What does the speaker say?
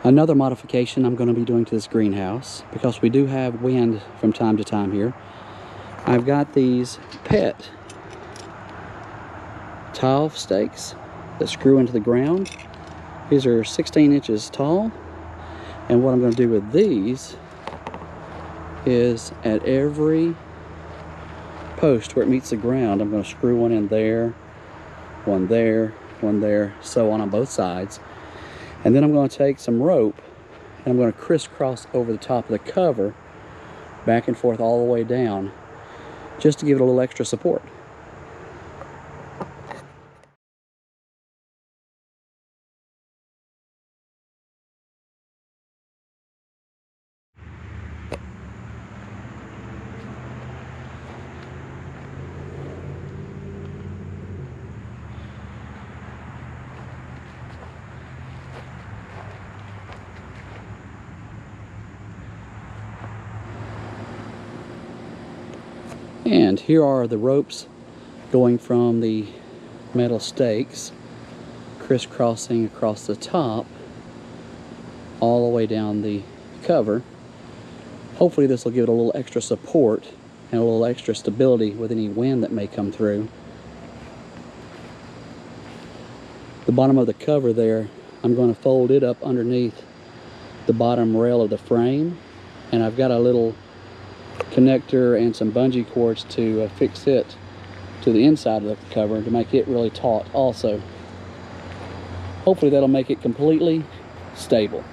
Another modification I'm going to be doing to this greenhouse, because we do have wind from time to time here, I've got these pet tile stakes that screw into the ground. These are 16 inches tall, and what I'm going to do with these is at every post where it meets the ground, I'm going to screw one in there, one there, one there, so on both sides. And then I'm going to take some rope and I'm going to crisscross over the top of the cover, back and forth all the way down, just to give it a little extra support. And here are the ropes going from the metal stakes, crisscrossing across the top, all the way down the cover. Hopefully this will give it a little extra support and a little extra stability with any wind that may come through. The bottom of the cover there, I'm going to fold it up underneath the bottom rail of the frame, and I've got a little connector and some bungee cords to fix it to the inside of the cover to make it really taut also. Hopefully that'll make it completely stable.